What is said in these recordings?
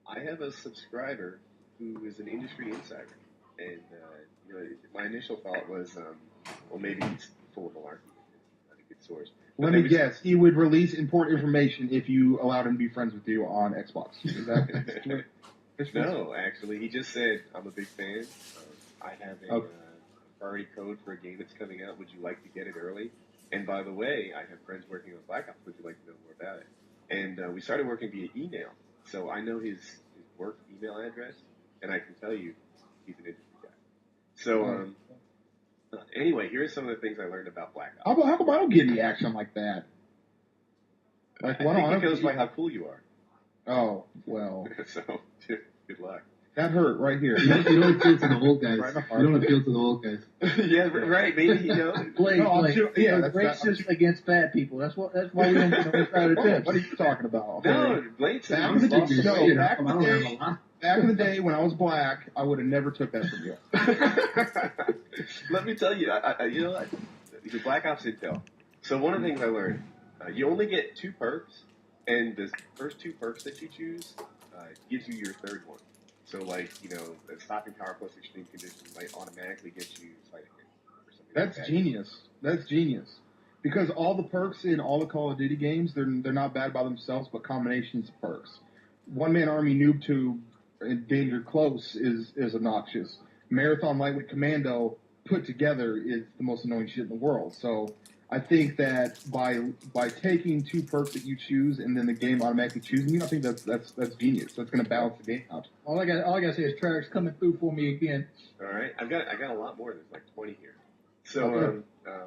I have a subscriber who is an industry insider, and my initial thought was, well, maybe he's full of malarkey. Not a good source. But Let me guess. He would release important information if you allowed him to be friends with you on Xbox. Is that No, actually, he just said, "I'm a big fan. I have a priority code for a game that's coming out. Would you like to get it early? And by the way, I have friends working on Black Ops. Would you like to know more about it?" And we started working via email, so I know his work email address, and I can tell you he's an industry guy. So anyway, here's some of the things I learned about Black Ops. How come I don't get any action like that? Like, I think it goes by how cool you are. Oh, well. So, good luck. That hurt right here. You don't appeal to the old guys. You don't appeal to the old guys. Yeah, right. Maybe Blake, that's racist against fat people. That's why we don't get no crowded tips. What are you talking about? No, Blake's back in the day when I was black, I would have never took that from you. Let me tell you, the Black Ops Intel. So one of the things I learned, you only get 2 perks, and the first 2 perks that you choose gives you your third one. So, the stopping power plus extreme conditions might automatically get you fighting or something. That's like that. Genius. That's genius. Because all the perks in all the Call of Duty games, they're not bad by themselves, but combinations of perks. One-man army noob tube and danger close is obnoxious. Marathon lightweight commando put together is the most annoying shit in the world. So I think that by taking 2 perks that you choose and then the game automatically choosing you, I think that's genius. That's going to balance the game out. All I got to say is Treyarch's coming through for me again. All right, I got a lot more. There's like 20 here. So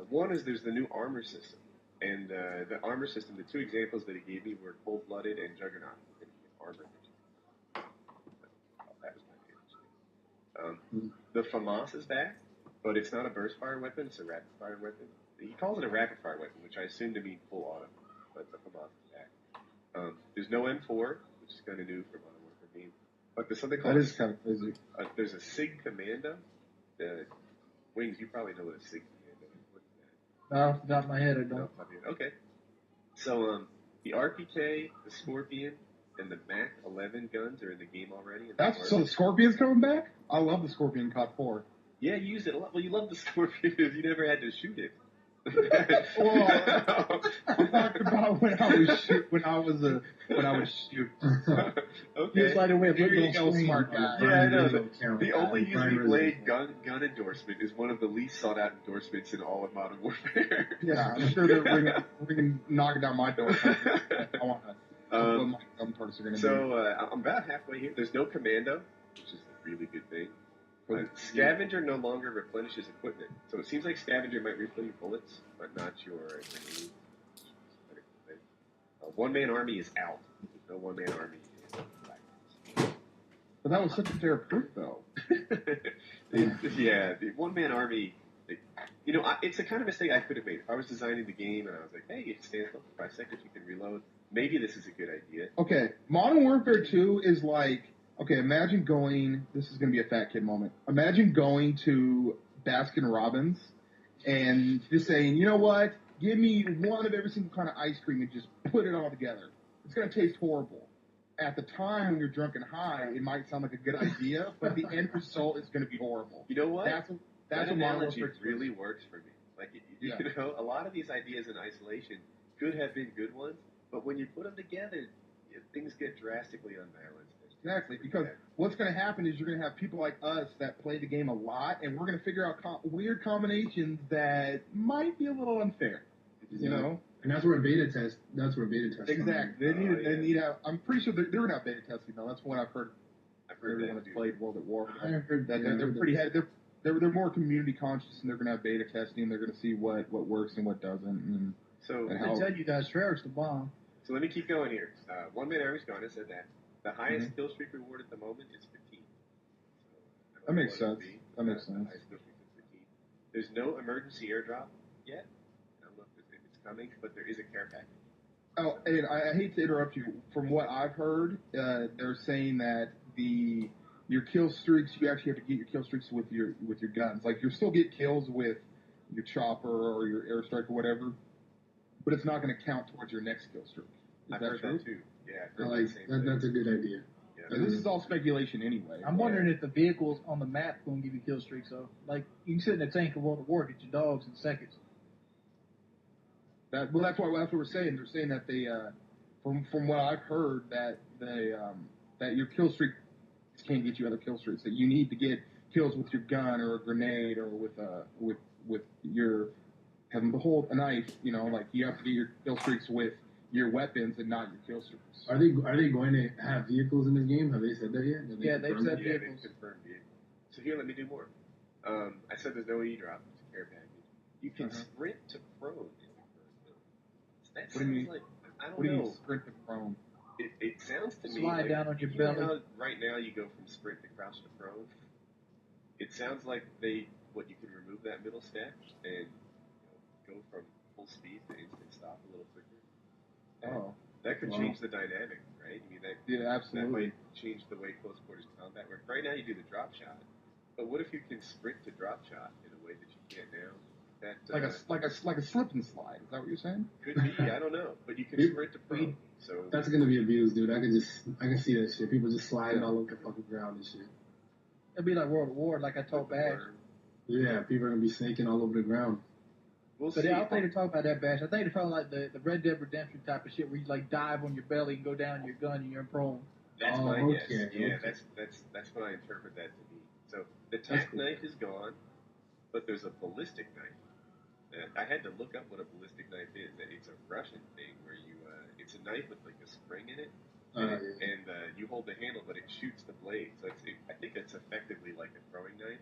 one is there's the new armor system, and the armor system. The 2 examples that he gave me were Cold Blooded and Juggernaut. Armor. That was my favorite. The FAMAS is back, but it's not a burst fire weapon. It's a rapid fire weapon. He calls it a rapid fire weapon, which I assume to mean full auto, but the FAMAS is back. There's no M4, which is kind of new for Modern Warfare game, but there's something called... That is kind of crazy. There's a SIG Commando. Wings, you probably know what a SIG Commando is. What's that? No, off the top of my head, I don't. Okay. So, the RPK, the Scorpion, and the Mac 11 guns are in the game already. So the Scorpion's coming back? I love the Scorpion COD 4. Yeah, you used it a lot. Well, you love the Scorpion because you never had to shoot it. Well, I'm talking about when I was shoot. Okay. Just like a way of looking at smart guy. Yeah, I know. The only Usually Blade gun endorsement is one of the least sought out endorsements in all of Modern Warfare. Yeah, I'm sure they're knocking down my door. I want to. What my gun perks are going to be. I'm about halfway here. There's no commando, which is a really good thing. Scavenger no longer replenishes equipment. So it seems like Scavenger might refill your bullets, but not your grenades. One-man army is out. There's no one-man army in Black Ops. But that was such a fair proof, though. Yeah, the one-man army, it's the kind of mistake I could have made. If I was designing the game and I was like, hey, it stands up for 5 seconds, you can reload. Maybe this is a good idea. Okay, Modern Warfare 2 is like... Okay, imagine going, this is going to be a fat kid moment. Imagine going to Baskin Robbins and just saying, you know what, give me one of every single kind of ice cream and just put it all together. It's going to taste horrible. At the time when you're drunk and high, it might sound like a good idea, but the end result is going to be horrible. You know what? That's that analogy really works for me. Like, a lot of these ideas in isolation could have been good ones, but when you put them together, things get drastically unbalanced. Exactly, because what's going to happen is you're going to have people like us that play the game a lot, and we're going to figure out weird combinations that might be a little unfair, you know? And that's where beta test. Exactly. They need. I'm pretty sure they're going to have beta testing though. That's what I've heard. Everyone that's played World at War. I heard that they're pretty. They're more community conscious, and they're going to have beta testing. They're going to see what works and what doesn't. And I tell you guys, Treyarch's the bomb. So let me keep going here. One-man army's gone. I said that. The highest kill streak reward at the moment is 15. So that makes sense. That makes sense. The highest kill streak is 15. There's no emergency airdrop yet. I don't know if it's coming, but there is a care package. Oh, and I hate to interrupt you. From what I've heard, they're saying that your kill streaks, you actually have to get your kill streaks with your guns. Like, you'll still get kills with your chopper or your airstrike or whatever, but it's not going to count towards your next kill streak. I've heard that too. Yeah, that's a good idea. Yeah. And this is all speculation anyway. I'm wondering if the vehicles on the map going to give you kill streaks. So, like, you can sit in a tank of World of War, get your dogs in seconds. That's what we're saying. They're saying that they, from what I've heard, that that your kill streak can't get you other kill streaks. That you need to get kills with your gun or a grenade or with your having to hold a knife. You know, like you have to get your kill streaks with your weapons and not your kill streaks. Are they going to have vehicles in this game? Have they said that yet? Yeah, they've confirmed said that? Yeah, vehicles. they confirmed vehicles. So here, let me do more. I said there's no e-drop. It's a care package. You can sprint to prone in your current build. That What do you mean? sounds like, I don't What do you know. mean sprint to prone? It sounds to me Slide like, down on your you know belly. how right now you go from sprint to crouch to prone. It sounds like you can remove that middle step and go from full speed to instant stop a little quicker. Oh, That could Wow. change the dynamic, right? I mean, that yeah, absolutely. might change the way close quarters combat works. Right now you do the drop shot, but what if you can sprint to drop shot in a way that you can't now? That Like a slip and slide. Is that what you're saying? could be, I don't know, but you can sprint to prone. So That's gonna be abused, dude. I can see that shit. People just sliding all over the fucking ground and shit. It'll be like World of War, like I told Bash. Yeah, people are gonna be snaking all over the ground. We'll But see. yeah, I don't think they're talking about that, Bash. I think they're talking like the Red Dead Redemption type of shit where you like dive on your belly and go down your gun and you're prone. That's Oh, my okay, guess. Yeah, okay. that's what I interpret that to be. So the That's tack cool. knife is gone, but there's a ballistic knife. I had to look up what a ballistic knife is. It's a Russian thing where it's a knife with like a spring in it, and you hold the handle, but it shoots the blade. So I think it's effectively like a throwing knife.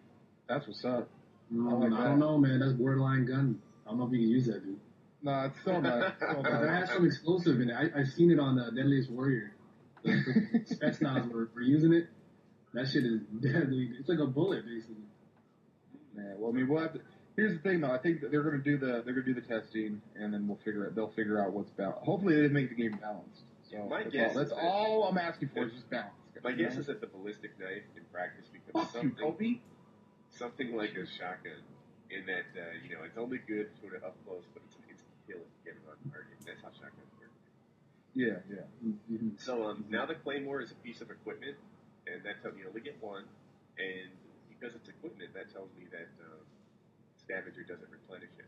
That's what's up. I don't know, man. That's borderline gun. I don't know if you can use that, dude. No, it's still not. Still Because that not. has some explosive in it. I've seen it on Deadliest Warrior. The Spetsnaz were using it. That shit is deadly. It's like a bullet, basically. Yeah, well, I mean, we'll have to, here's the thing, though. I think that they're gonna do the testing, and then they'll figure out what's balanced. Hopefully, they make the game balanced. So My that's guess all, that's is that- all I'm asking for is just balance. My you guess know? is that the ballistic knife in practice becomes Fuck you, Kobe. something like a shotgun, in that it's only good sort of up close, but it's an instant kill if you get it on target. That's how shotguns work. Yeah, yeah. Mm-hmm. So now the Claymore is a piece of equipment, and that tells me you only get one. And because it's equipment, that tells me that Scavenger doesn't replenish it.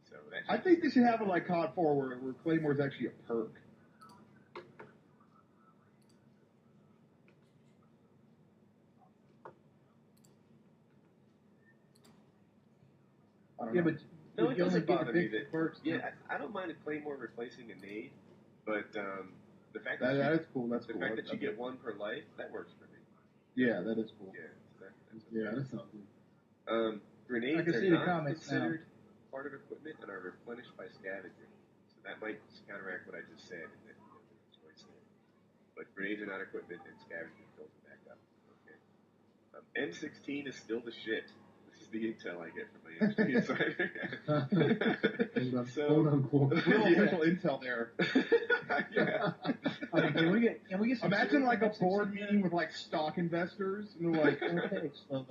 So that I think they should have it like COD 4, where Claymore's actually a perk. I don't Yeah, know. but no, it you only doesn't get the bother me big that. perks. Yeah, I don't mind a Claymore replacing a nade, but the fact that that is cool. That's the cool. fact That's- that you get one per life, that works for me. yeah, that is cool. Yeah, so that's Yeah, that sounds good. I Grenades can are see the not comments now. considered part of equipment and are replenished by scavenging. So that might counteract what I just said. In that, there's a choice there. But grenades are not equipment, and scavenging fills it back up. Okay. M16 is still the shit. This is the intel I get from my industry insider. Hold on, quote. Real official intel there. Yeah. Okay, can we get some Imagine like a serious board M16? meeting with like stock investors, and they're like, okay, so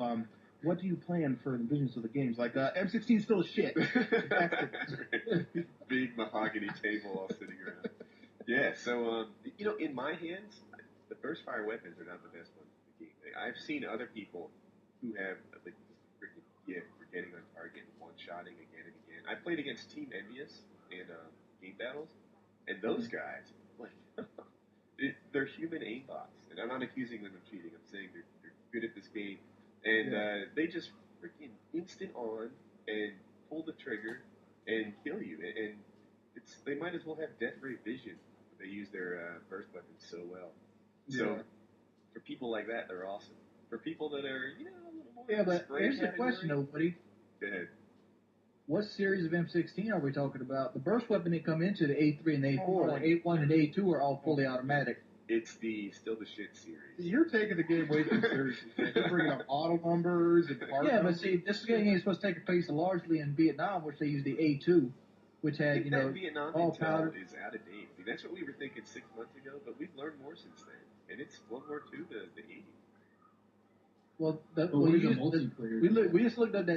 what do you plan for the visions of the games? Like, M16 is still a shit. Big mahogany table all sitting around. Yeah, so, in my hands, the burst fire weapons are not the best ones in the game. I've seen other people who have, like, just a freaking gift for getting on target and one-shotting again and again. I played against Team Envious in game battles, and those guys, like, they're human aimbots. And I'm not accusing them of cheating. I'm saying they're good at this game. And they just freaking instant on and pull the trigger and kill you. And they might as well have death ray vision. They use their burst weapons so well. So for people like that, they're awesome. For people that are, a little more Yeah, but spray here's the category- question, though, Woody. Go ahead. What series of M16 are we talking about? The burst weapon didn't come into the A3 and A4. Oh, The A1 and A2 are all fully automatic. It's still the shit series. You're taking the game way too seriously. Man. You're bringing up auto numbers and part Yeah, but numbers. see, this game is supposed to take place largely in Vietnam, which they use the A2, which I had, think that Vietnam all intel powder. is out of date. I mean, that's what we were thinking 6 months ago, but we've learned more since then. And it's World War II to the 80s. Well, But what is a multiplayer? we just looked at that